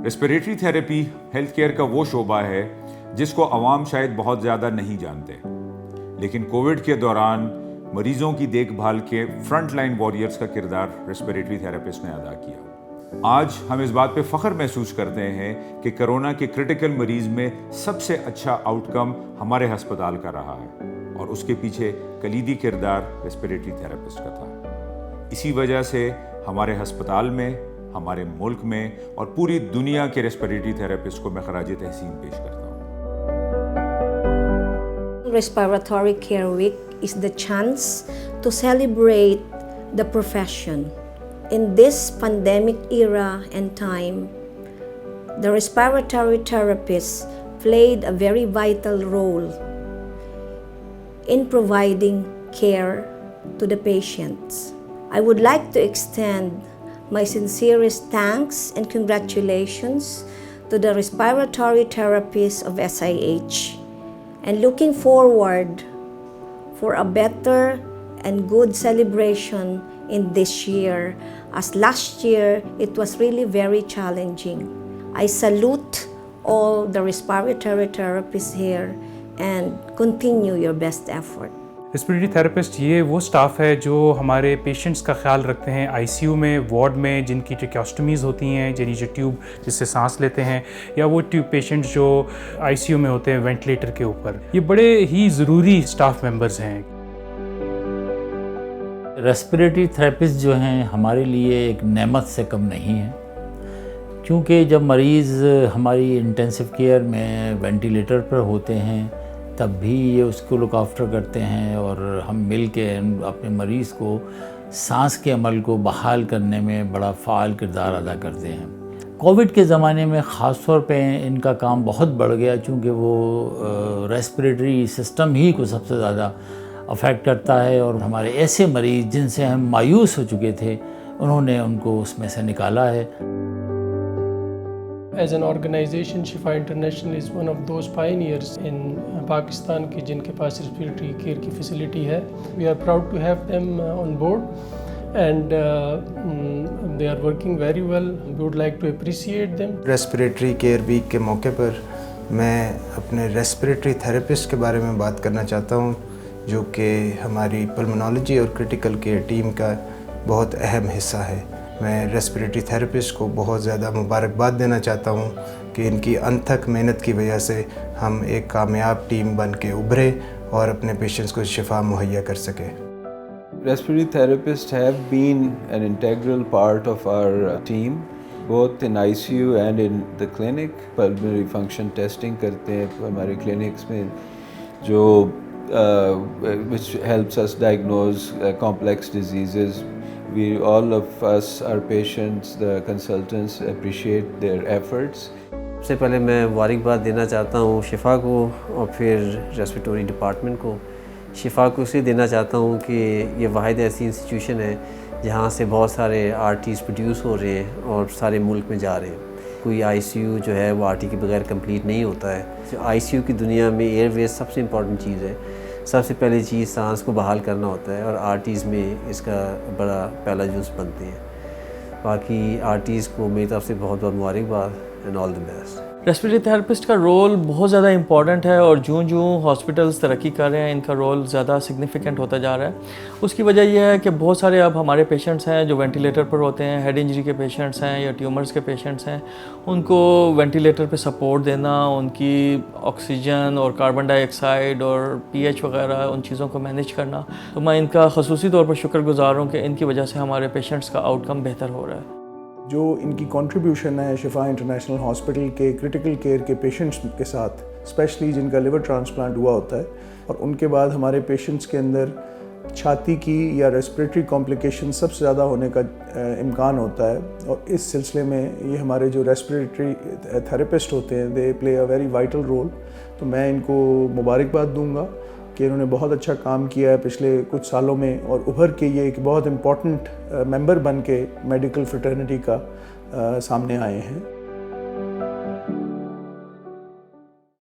Respiratory therapy health care का वो शोबा है जिसको अवाम शायद बहुत ज़्यादा नहीं जानते, लेकिन कोविड के दौरान मरीजों की देखभाल के फ्रंट लाइन वॉरियर्स का किरदार रेस्पिरेटरी थेरेपिस्ट ने अदा किया। आज हम इस बात पे फ़ख्र महसूस करते हैं कि कोरोना के क्रिटिकल मरीज में सबसे अच्छा आउटकम हमारे अस्पताल का रहा है और उसके पीछे कलीदी किरदार रेस्पिरेटरी थेरेपिस्ट का था। इसी वजह से हमारे अस्पताल में, हमारे मुल्क में और पूरी दुनिया के रेस्पिरेटरी थेरेपिस्ट को मैं खराज तहसीन पेश करता हूँ। Respiratory Care Week is the chance to celebrate the profession. In this pandemic era and time, the respiratory therapists played a very vital role in providing care to the patients. I would like to extend my sincerest thanks and congratulations to the respiratory therapists of SIH, and looking forward for a better and good celebration in this year, as last year it was really very challenging. I salute all the respiratory therapists here and continue your best effort. Respiratory therapist ये वो staff है जो हमारे patients का ख्याल रखते हैं ICU में, वार्ड में, जिनकी ट्रैकेस्टोमीज़ होती हैं, यानी जो ट्यूब जिससे सांस लेते हैं, या वो ट्यूब पेशेंट्स जो आईसीयू में होते हैं वेंटिलेटर के ऊपर। ये बड़े ही ज़रूरी स्टाफ मेंबर्स हैं। रेस्पिरेटरी थेरेपिस्ट जो हैं हमारे लिए एक नेमत से कम नहीं है, क्योंकि जब मरीज़ हमारी इंटेंसिव केयर में वेंटिलेटर पर होते हैं तब भी ये उसको लुक आफ्टर करते हैं और हम मिल के अपने मरीज़ को सांस के अमल को बहाल करने में बड़ा फ़ाल किरदार अदा करते हैं। कोविड के ज़माने में ख़ास तौर पे इनका काम बहुत बढ़ गया, चूँकि वो रेस्पिरेटरी सिस्टम ही को सबसे ज़्यादा अफेक्ट करता है और हमारे ऐसे मरीज़ जिनसे हम मायूस हो चुके थे उन्होंने उनको उसमें से निकाला है। As an organization, Shifa International is one of those pioneers in Pakistan की जिनके पास respiratory care की facility है। We are proud to have them on board and they are working very well. We would like to appreciate them. Respiratory Care Week के मौके पर मैं अपने respiratory therapist के बारे में बात करना चाहता हूँ, जो कि हमारी पल्मोनोलॉजी और क्रिटिकल केयर टीम का बहुत अहम हिस्सा है। मैं रेस्पिरेटरी थेरेपिस्ट को बहुत ज़्यादा मुबारकबाद देना चाहता हूँ कि इनकी अनथक मेहनत की वजह से हम एक कामयाब टीम बन के उभरे और अपने पेशेंट्स को शिफा मुहैया कर सके। Respiratory therapists have been an integral part of our team, both in ICU and in the clinic. Pulmonary function testing करते हैं हमारे clinics में, जो which helps us diagnose complex diseases. We, all of us, our patients, the consultants, appreciate their efforts. सबसे पहले मैं मुबारकबाद देना चाहता हूँ शिफा को और फिर रेस्पिरेटरी डिपार्टमेंट को। शिफा को इसलिए देना चाहता हूँ कि ये वाहिद ऐसी इंस्टीट्यूशन है जहाँ से बहुत सारे आरटीज़ प्रोड्यूस हो रहे हैं और सारे मुल्क में जा रहे हैं। कोई आईसीयू जो है वो आरटी के बगैर कंप्लीट नहीं होता है। आईसीयू की दुनिया में एयरवेज सबसे इम्पॉर्टेंट चीज़ है। सबसे पहली चीज़ सांस को बहाल करना होता है और आरटीज़ में इसका बड़ा पहला जूस बनते हैं। बाकी आरटीज़ को मेरी तरफ से बहुत बहुत मुबारकबाद and all the best. Respiratory therapist का रोल बहुत ज़्यादा इम्पॉर्टेंट है और जूँ हॉस्पिटल्स तरक्की कर रहे हैं इनका रोल ज़्यादा सिग्निफिकेंट होता जा रहा है। उसकी वजह यह है कि बहुत सारे अब हमारे पेशेंट्स हैं जो वेंटिलेटर पर होते हैं, हेड इंजरी के पेशेंट्स हैं या ट्यूमर्स के पेशेंट्स हैं, उनको वेंटिलेटर पे सपोर्ट देना, उनकी ऑक्सीजन और कार्बन डाइऑक्साइड और पीएच वगैरह उन चीज़ों को मैनेज करना, तो मैं इनका ख़ुसूसी तौर पर शुक्रगुज़ार हूँ कि इनकी वजह से हमारे पेशेंट्स का आउटकम बेहतर हो रहा है। जो इनकी कंट्रीब्यूशन है शिफा इंटरनेशनल हॉस्पिटल के क्रिटिकल केयर के पेशेंट्स के साथ, स्पेशली जिनका लिवर ट्रांसप्लांट हुआ होता है और उनके बाद हमारे पेशेंट्स के अंदर छाती की या रेस्पिरेटरी कॉम्प्लिकेशन सबसे ज़्यादा होने का इम्कान होता है, और इस सिलसिले में ये हमारे जो रेस्पिरेटरी थेरेपिस्ट होते हैं they play a very vital role. तो मैं इनको मुबारकबाद दूंगा कि इन्होंने बहुत अच्छा काम किया है पिछले कुछ सालों में और उभर के ये एक बहुत इम्पॉर्टेंट मेंबर बन के मेडिकल फ्रेटर्निटी का सामने आए हैं।